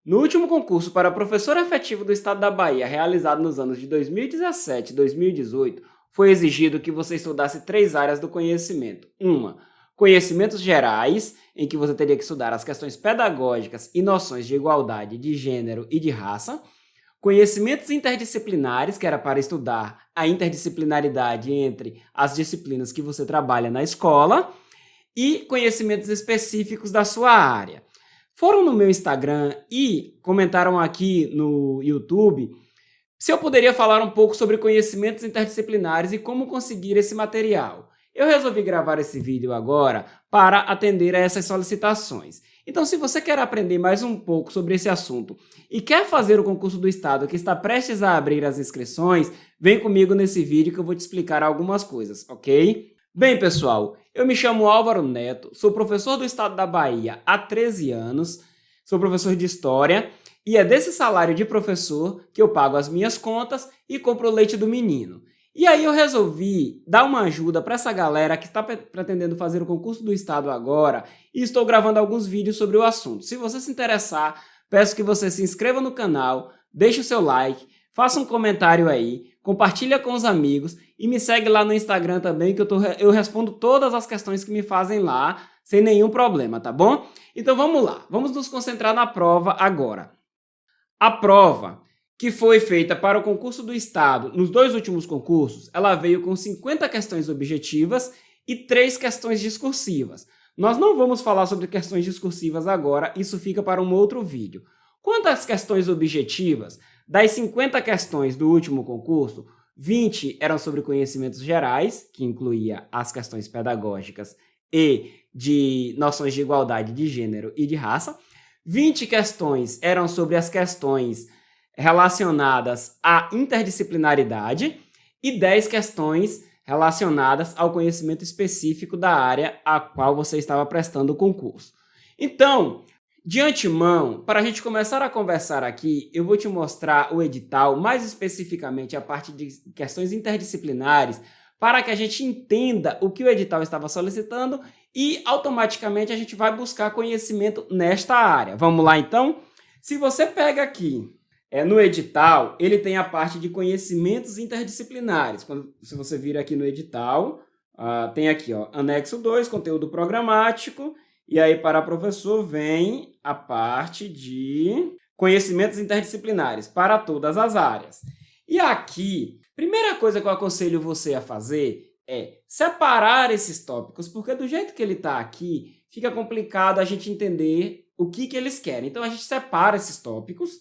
No último concurso para professor efetivo do estado da Bahia, realizado nos anos de 2017 e 2018, foi exigido que você estudasse 3 áreas do conhecimento. Uma, conhecimentos gerais, em que você teria que estudar as questões pedagógicas e noções de igualdade, de gênero e de raça. Conhecimentos interdisciplinares, que era para estudar a interdisciplinaridade entre as disciplinas que você trabalha na escola. E conhecimentos específicos da sua área. Foram no meu Instagram e comentaram aqui no YouTube se eu poderia falar um pouco sobre conhecimentos interdisciplinares e como conseguir esse material. Eu resolvi gravar esse vídeo agora para atender a essas solicitações. Então, se você quer aprender mais um pouco sobre esse assunto e quer fazer o concurso do Estado que está prestes a abrir as inscrições, vem comigo nesse vídeo que eu vou te explicar algumas coisas, ok? Bem, pessoal, eu me chamo Álvaro Neto, sou professor do estado da Bahia há 13 anos, sou professor de História e é desse salário de professor que eu pago as minhas contas e compro o leite do menino. E aí eu resolvi dar uma ajuda para essa galera que está pretendendo fazer o concurso do estado agora e estou gravando alguns vídeos sobre o assunto. Se você se interessar, peço que você se inscreva no canal, deixe o seu like, faça um comentário aí, compartilha com os amigos e me segue lá no Instagram também, que eu respondo todas as questões que me fazem lá, sem nenhum problema, tá bom? Então vamos lá, vamos nos concentrar na prova agora. A prova que foi feita para o concurso do Estado nos 2 últimos concursos, ela veio com 50 questões objetivas e 3 questões discursivas. Nós não vamos falar sobre questões discursivas agora, isso fica para um outro vídeo. Quanto às questões objetivas, das 50 questões do último concurso, 20 eram sobre conhecimentos gerais, que incluía as questões pedagógicas e de noções de igualdade de gênero e de raça. 20 questões eram sobre as questões relacionadas à interdisciplinaridade e 10 questões relacionadas ao conhecimento específico da área a qual você estava prestando o concurso. Então, de antemão, para a gente começar a conversar aqui, eu vou te mostrar o edital, mais especificamente a parte de questões interdisciplinares, para que a gente entenda o que o edital estava solicitando e automaticamente a gente vai buscar conhecimento nesta área. Vamos lá então? Se você pega aqui no edital, ele tem a parte de conhecimentos interdisciplinares. Se você vir aqui no edital, tem aqui, anexo 2, conteúdo programático. E aí, para professor, vem a parte de conhecimentos interdisciplinares para todas as áreas. E aqui, primeira coisa que eu aconselho você a fazer é separar esses tópicos, porque do jeito que ele está aqui, fica complicado a gente entender o que eles querem. Então, a gente separa esses tópicos,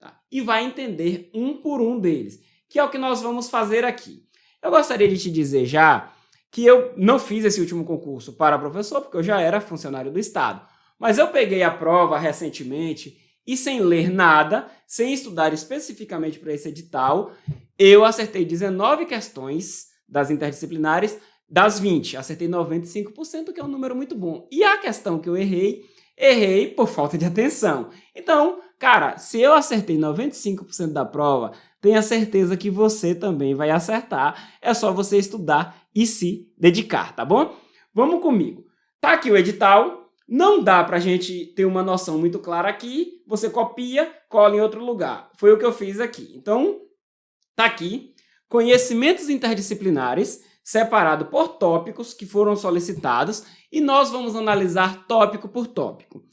tá? E vai entender um por um deles, que é o que nós vamos fazer aqui. Eu gostaria de te dizer já que eu não fiz esse último concurso para professor, porque eu já era funcionário do Estado. Mas eu peguei a prova recentemente e sem ler nada, sem estudar especificamente para esse edital, eu acertei 19 questões das interdisciplinares, das 20, acertei 95%, que é um número muito bom. E a questão que eu errei por falta de atenção. Então, cara, se eu acertei 95% da prova, tenha certeza que você também vai acertar. É só você estudar e se dedicar, tá bom? Vamos comigo. Tá aqui o edital. Não dá pra gente ter uma noção muito clara aqui. Você copia, cola em outro lugar. Foi o que eu fiz aqui. Então, tá aqui. Conhecimentos interdisciplinares, separado por tópicos que foram solicitados. E nós vamos analisar tópico por tópico.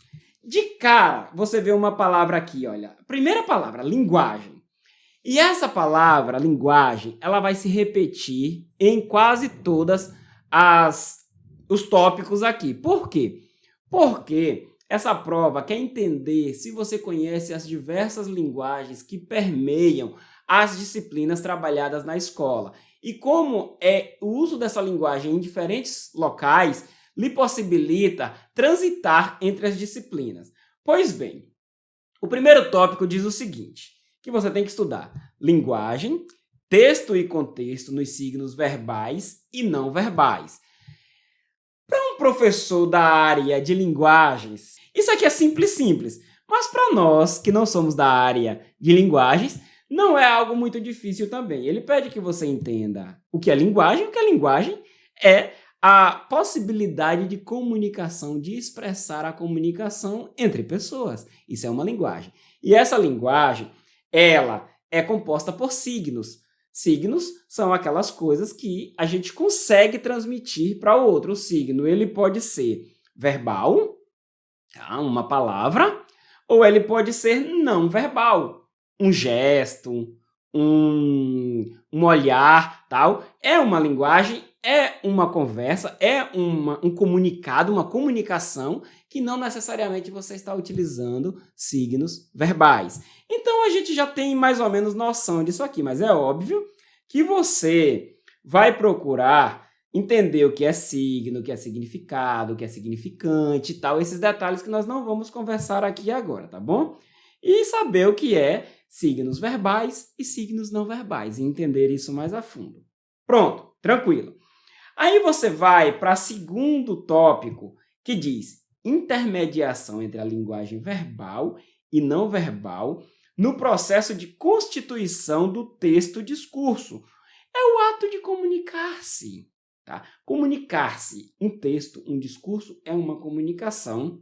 De cara, você vê uma palavra aqui, olha. Primeira palavra, linguagem. E essa palavra, linguagem, ela vai se repetir em quase todas os tópicos aqui. Por quê? Porque essa prova quer entender se você conhece as diversas linguagens que permeiam as disciplinas trabalhadas na escola. E como o uso dessa linguagem em diferentes locais lhe possibilita transitar entre as disciplinas. Pois bem, o primeiro tópico diz o seguinte, que você tem que estudar linguagem, texto e contexto nos signos verbais e não verbais. Para um professor da área de linguagens, isso aqui é simples, mas para nós que não somos da área de linguagens, não é algo muito difícil também. Ele pede que você entenda o que é linguagem é a possibilidade de comunicação, de expressar a comunicação entre pessoas. Isso é uma linguagem. E essa linguagem, ela é composta por signos. Signos são aquelas coisas que a gente consegue transmitir para o outro. O signo, ele pode ser verbal, tá? Uma palavra, ou ele pode ser não verbal, um gesto, um olhar, tal. É uma linguagem, é uma conversa, é um comunicado, uma comunicação que não necessariamente você está utilizando signos verbais. Então a gente já tem mais ou menos noção disso aqui, mas é óbvio que você vai procurar entender o que é signo, o que é significado, o que é significante e tal, esses detalhes que nós não vamos conversar aqui agora, tá bom? E saber o que é signos verbais e signos não verbais, e entender isso mais a fundo. Pronto, tranquilo. Aí você vai para o segundo tópico, que diz intermediação entre a linguagem verbal e não verbal no processo de constituição do texto-discurso. É o ato de comunicar-se. Tá? Comunicar-se, um texto, um discurso, é uma comunicação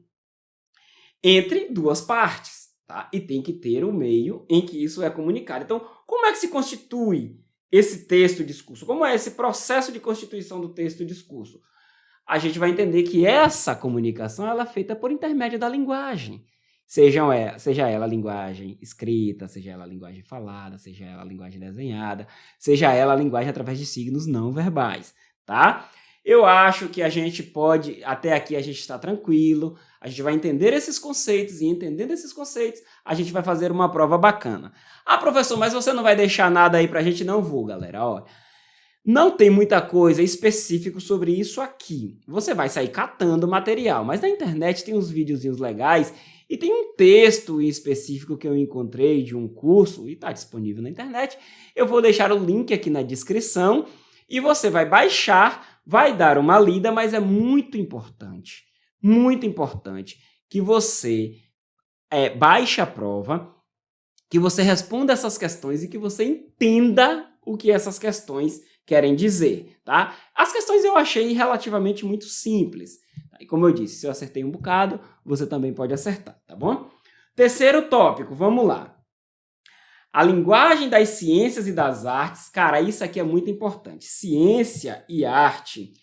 entre duas partes. Tá? E tem que ter o meio em que isso é comunicado. Então, como é que se constitui esse texto-discurso? Como é esse processo de constituição do texto-discurso? A gente vai entender que essa comunicação ela é feita por intermédio da linguagem. Seja ela linguagem escrita, seja ela linguagem falada, seja ela linguagem desenhada, seja ela linguagem através de signos não verbais, tá? Eu acho que a gente pode, até aqui a gente está tranquilo, a gente vai entender esses conceitos e entendendo esses conceitos, a gente vai fazer uma prova bacana. Ah, professor, mas você não vai deixar nada aí pra gente? Não vou, galera, ó. Não tem muita coisa específica sobre isso aqui. Você vai sair catando material, mas na internet tem uns videozinhos legais e tem um texto em específico que eu encontrei de um curso e está disponível na internet. Eu vou deixar o link aqui na descrição e você vai baixar, vai dar uma lida, mas é muito importante que você baixe a prova, que você responda essas questões e que você entenda o que essas questões querem dizer, tá? As questões eu achei relativamente muito simples. E como eu disse, se eu acertei um bocado, você também pode acertar, tá bom? Terceiro tópico, vamos lá. A linguagem das ciências e das artes, cara, isso aqui é muito importante. Ciência e arte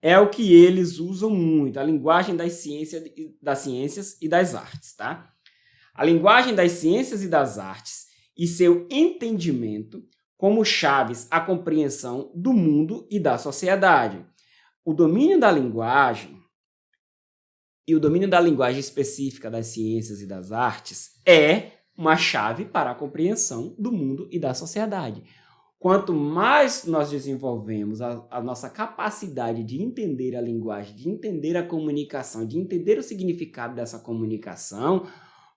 é o que eles usam muito, a linguagem das ciências e das artes, tá? A linguagem das ciências e das artes e seu entendimento como chaves à compreensão do mundo e da sociedade. O domínio da linguagem e o domínio da linguagem específica das ciências e das artes é uma chave para a compreensão do mundo e da sociedade. Quanto mais nós desenvolvemos a nossa capacidade de entender a linguagem, de entender a comunicação, de entender o significado dessa comunicação,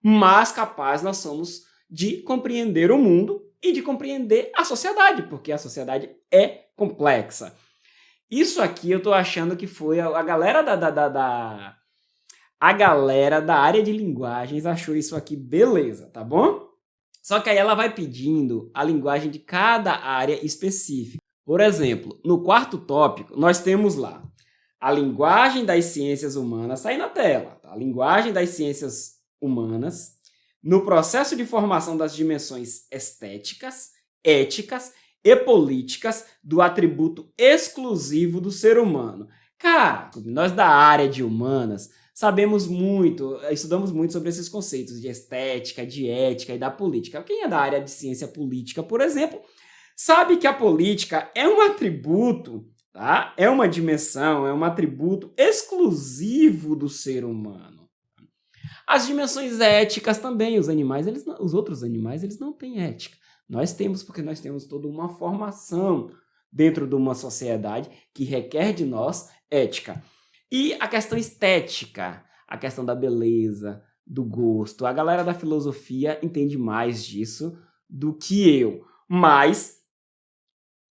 mais capaz nós somos de compreender o mundo e de compreender a sociedade, porque a sociedade é complexa. Isso aqui eu tô achando que foi a galera a galera da área de linguagens achou isso aqui beleza, tá bom? Só que aí ela vai pedindo a linguagem de cada área específica. Por exemplo, no quarto tópico, nós temos lá a linguagem das ciências humanas, sai na tela, tá? A linguagem das ciências humanas no processo de formação das dimensões estéticas, éticas e políticas do atributo exclusivo do ser humano. Cara, nós da área de humanas sabemos muito, estudamos muito sobre esses conceitos de estética, de ética e da política. Quem é da área de ciência política, por exemplo, sabe que a política é um atributo, tá? É uma dimensão, é um atributo exclusivo do ser humano. As dimensões éticas também, os outros animais, eles não têm ética. Nós temos, porque nós temos toda uma formação dentro de uma sociedade que requer de nós ética. E a questão estética, a questão da beleza, do gosto. A galera da filosofia entende mais disso do que eu. Mas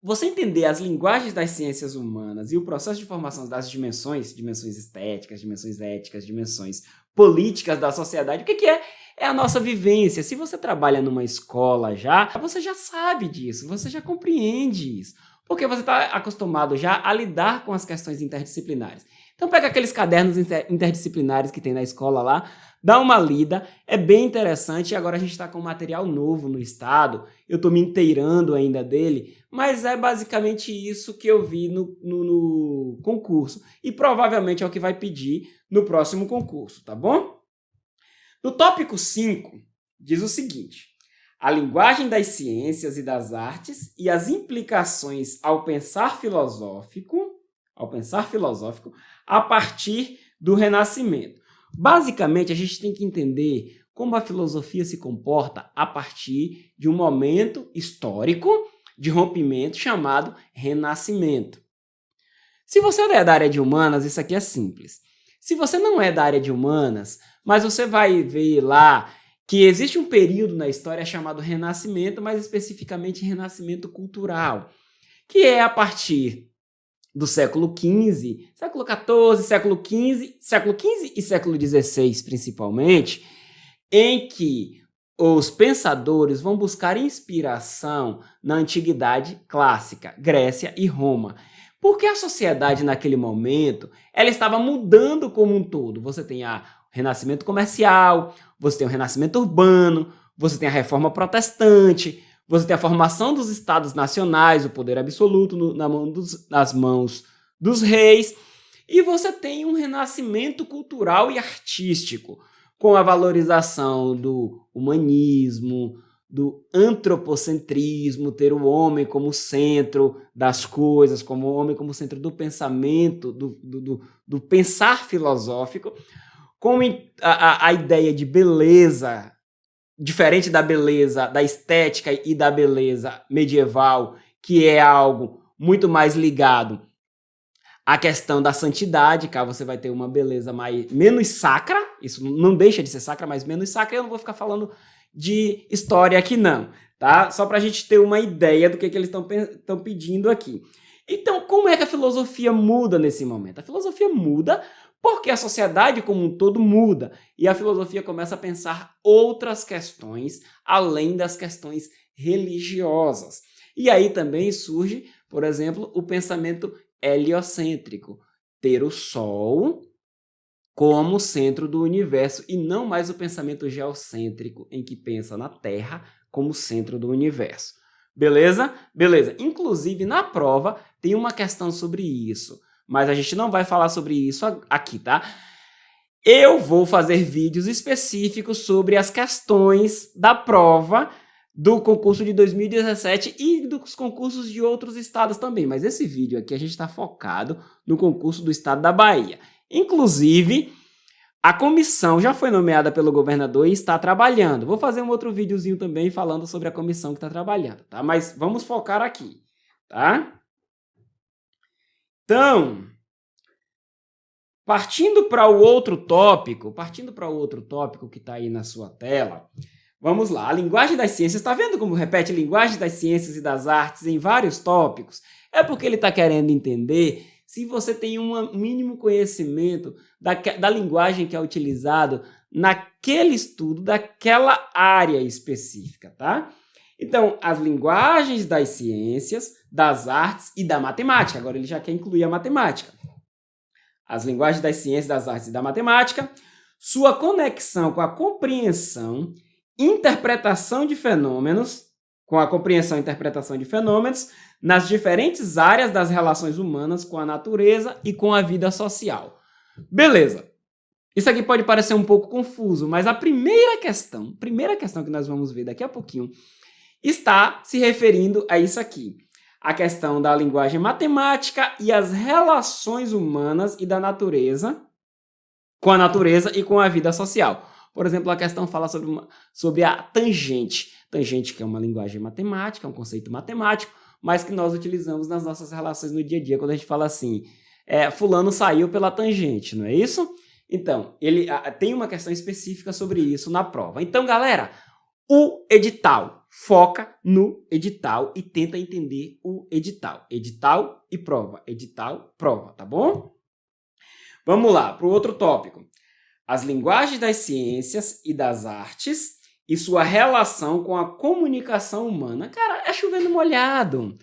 você entender as linguagens das ciências humanas e o processo de formação das dimensões estéticas, dimensões éticas, dimensões políticas da sociedade, o que é? É a nossa vivência. Se você trabalha numa escola já, você já sabe disso, você já compreende isso. porque você está acostumado já a lidar com as questões interdisciplinares. Então pega aqueles cadernos interdisciplinares que tem na escola lá, dá uma lida, é bem interessante. E agora a gente está com um material novo no estado, eu estou me inteirando ainda dele, mas é basicamente isso que eu vi no concurso e provavelmente é o que vai pedir no próximo concurso, tá bom? No tópico 5, diz o seguinte: a linguagem das ciências e das artes e as implicações ao pensar filosófico a partir do Renascimento. Basicamente, a gente tem que entender como a filosofia se comporta a partir de um momento histórico de rompimento chamado Renascimento. Se você é da área de humanas, isso aqui é simples. Se você não é da área de humanas, mas você vai ver lá que existe um período na história chamado Renascimento, mais especificamente Renascimento cultural, que é a partir do século XV, século XIV, século XV e século XVI, principalmente, em que os pensadores vão buscar inspiração na antiguidade clássica, Grécia e Roma. Porque a sociedade naquele momento, ela estava mudando como um todo. Você tem o renascimento comercial, você tem o renascimento urbano, você tem a reforma protestante, você tem a formação dos estados nacionais, o poder absoluto nas mãos dos reis, e você tem um renascimento cultural e artístico, com a valorização do humanismo, do antropocentrismo, ter o homem como centro das coisas, como o homem como centro do pensamento, do pensar filosófico, com a ideia de beleza, diferente da beleza, da estética e da beleza medieval, que é algo muito mais ligado à questão da santidade, cá você vai ter uma beleza menos sacra, isso não deixa de ser sacra, mas menos sacra. Eu não vou ficar falando de história aqui não, tá? Só para a gente ter uma ideia do que eles estão pedindo aqui. Então, como é que a filosofia muda nesse momento? A filosofia muda porque a sociedade como um todo muda e a filosofia começa a pensar outras questões além das questões religiosas. E aí também surge, por exemplo, o pensamento heliocêntrico, ter o Sol como centro do universo e não mais o pensamento geocêntrico, em que pensa na Terra como centro do universo. Beleza? Beleza. Inclusive, na prova, tem uma questão sobre isso, mas a gente não vai falar sobre isso aqui, tá? Eu vou fazer vídeos específicos sobre as questões da prova do concurso de 2017 e dos concursos de outros estados também, mas esse vídeo aqui a gente está focado no concurso do estado da Bahia. Inclusive, a comissão já foi nomeada pelo governador e está trabalhando. Vou fazer um outro videozinho também falando sobre a comissão que está trabalhando, tá? Mas vamos focar aqui, tá? Então, partindo para o outro tópico que está aí na sua tela, vamos lá. A linguagem das ciências, está vendo como repete linguagem das ciências e das artes em vários tópicos? É porque ele está querendo entender se você tem um mínimo conhecimento da linguagem que é utilizado naquele estudo, daquela área específica, tá? Então, as linguagens das ciências, das artes e da matemática. Agora ele já quer incluir a matemática. As linguagens das ciências, das artes e da matemática, sua conexão com a compreensão, interpretação de fenômenos, nas diferentes áreas das relações humanas com a natureza e com a vida social. Beleza. Isso aqui pode parecer um pouco confuso, mas a primeira questão que nós vamos ver daqui a pouquinho, está se referindo a isso aqui. A questão da linguagem matemática e as relações humanas e da natureza, com a natureza e com a vida social. Por exemplo, a questão fala sobre a tangente. Tangente que é uma linguagem matemática, é um conceito matemático, mas que nós utilizamos nas nossas relações no dia a dia, quando a gente fala assim, fulano saiu pela tangente, não é isso? Então, ele tem uma questão específica sobre isso na prova. Então, galera, o edital, foca no edital e tenta entender o edital. Edital e prova, edital, prova, tá bom? Vamos lá, para o outro tópico. As linguagens das ciências e das artes e sua relação com a comunicação humana. Cara, é chovendo molhado.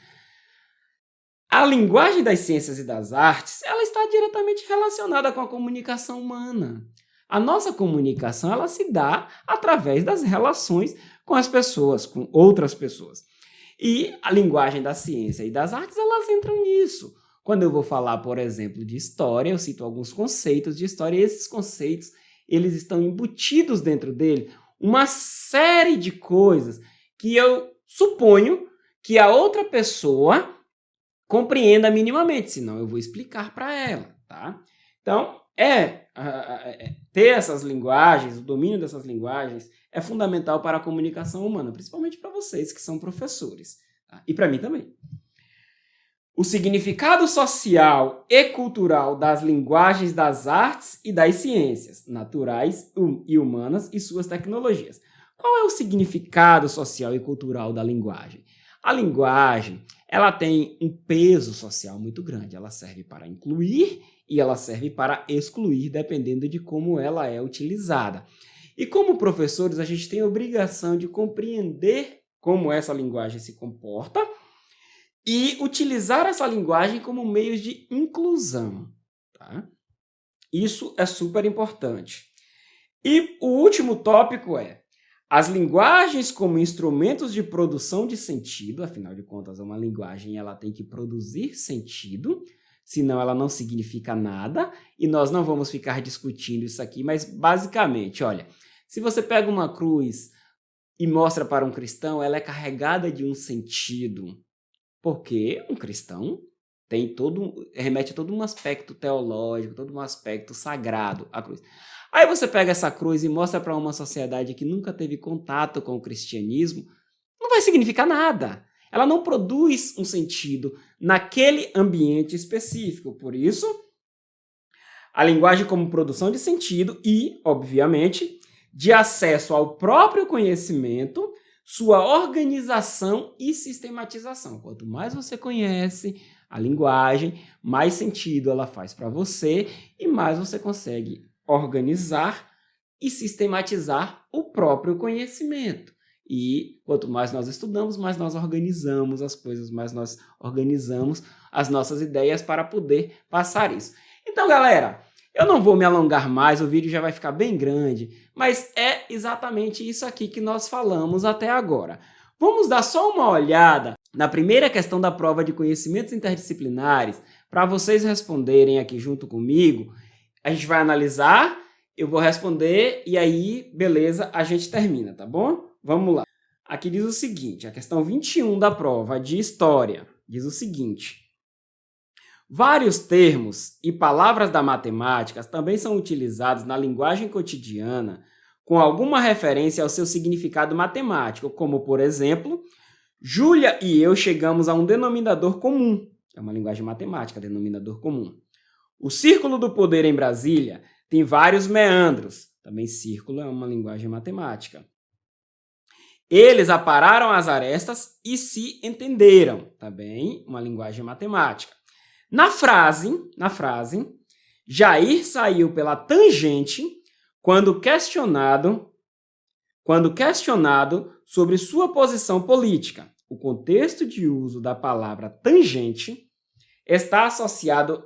A linguagem das ciências e das artes, ela está diretamente relacionada com a comunicação humana. A nossa comunicação, ela se dá através das relações com as pessoas, com outras pessoas. E a linguagem da ciência e das artes, elas entram nisso. Quando eu vou falar, por exemplo, de história, eu cito alguns conceitos de história, e esses conceitos, eles estão embutidos dentro dele uma série de coisas que eu suponho que a outra pessoa compreenda minimamente, senão eu vou explicar para ela, tá? Então, ter essas linguagens, o domínio dessas linguagens é fundamental para a comunicação humana, principalmente para vocês que são professores, tá? E para mim também. O significado social e cultural das linguagens das artes e das ciências naturais e humanas e suas tecnologias. Qual é o significado social e cultural da linguagem? A linguagem, ela tem um peso social muito grande. Ela serve para incluir e ela serve para excluir, dependendo de como ela é utilizada. E como professores, a gente tem a obrigação de compreender como essa linguagem se comporta e utilizar essa linguagem como meio de inclusão, tá? Isso é super importante. E o último tópico é as linguagens como instrumentos de produção de sentido. Afinal de contas, uma linguagem ela tem que produzir sentido, senão ela não significa nada, e nós não vamos ficar discutindo isso aqui, mas basicamente, olha, se você pega uma cruz e mostra para um cristão, ela é carregada de um sentido. Porque um cristão remete a todo um aspecto teológico, todo um aspecto sagrado à cruz. Aí você pega essa cruz e mostra para uma sociedade que nunca teve contato com o cristianismo, não vai significar nada. Ela não produz um sentido naquele ambiente específico. Por isso, a linguagem como produção de sentido e, obviamente, de acesso ao próprio conhecimento, sua organização e sistematização. Quanto mais você conhece a linguagem, mais sentido ela faz para você e mais você consegue organizar e sistematizar o próprio conhecimento. E quanto mais nós estudamos, mais nós organizamos as coisas, mais nós organizamos as nossas ideias para poder passar isso. Então, galera, eu não vou me alongar mais, o vídeo já vai ficar bem grande, mas é exatamente isso aqui que nós falamos até agora. Vamos dar só uma olhada na primeira questão da prova de conhecimentos interdisciplinares, para vocês responderem aqui junto comigo. A gente vai analisar, eu vou responder e aí, beleza, a gente termina, tá bom? Vamos lá. Aqui diz o seguinte, a questão 21 da prova de História diz o seguinte: vários termos e palavras da matemática também são utilizados na linguagem cotidiana com alguma referência ao seu significado matemático, como, por exemplo, Júlia e eu chegamos a um denominador comum. É uma linguagem matemática, denominador comum. O círculo do poder em Brasília tem vários meandros. Também círculo é uma linguagem matemática. Eles apararam as arestas e se entenderam. Também uma linguagem matemática. Na frase, Jair saiu pela tangente quando questionado sobre sua posição política. O contexto de uso da palavra tangente está associado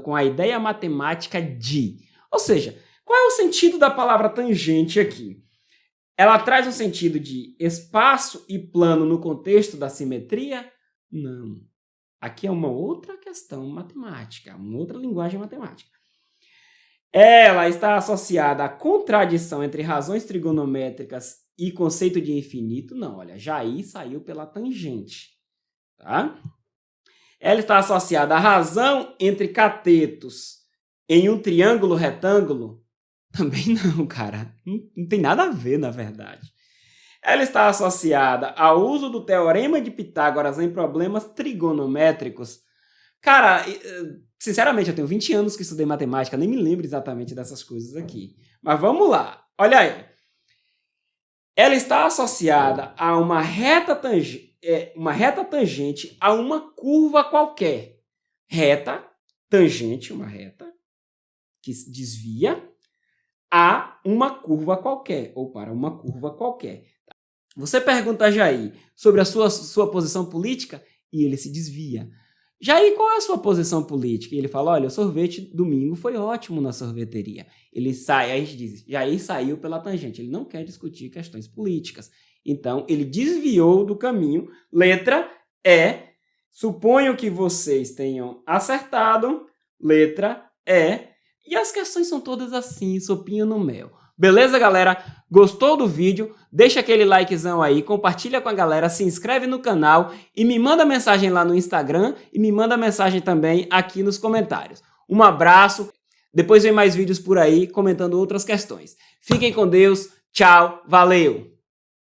com a ideia matemática de. Ou seja, qual é o sentido da palavra tangente aqui? Ela traz um sentido de espaço e plano no contexto da simetria? Não. Aqui é uma outra questão matemática, uma outra linguagem matemática. Ela está associada à contradição entre razões trigonométricas e conceito de infinito? Não, olha, Jair saiu pela tangente, tá? Ela está associada à razão entre catetos em um triângulo retângulo? Também não, cara. Não tem nada a ver, na verdade. Ela está associada ao uso do teorema de Pitágoras em problemas trigonométricos? Cara, sinceramente, eu tenho 20 anos que estudei matemática, nem me lembro exatamente dessas coisas aqui. Mas vamos lá. Olha aí. Ela está associada a uma reta tangente a uma curva qualquer. Reta, tangente, uma reta que desvia a uma curva qualquer, ou para uma curva qualquer. Você pergunta a Jair sobre a sua posição política? e ele se desvia. Jair, qual é a sua posição política? E ele fala, olha, o sorvete domingo foi ótimo na sorveteria. Ele sai, aí a gente diz, Jair saiu pela tangente, ele não quer discutir questões políticas. Então, ele desviou do caminho. Letra E, suponho que vocês tenham acertado. Letra E, e as questões são todas assim, sopinha no mel. Beleza, galera? Gostou do vídeo? Deixa aquele likezão aí, compartilha com a galera, se inscreve no canal e me manda mensagem lá no Instagram e me manda mensagem também aqui nos comentários. Um abraço, depois vem mais vídeos por aí comentando outras questões. Fiquem com Deus, tchau, valeu!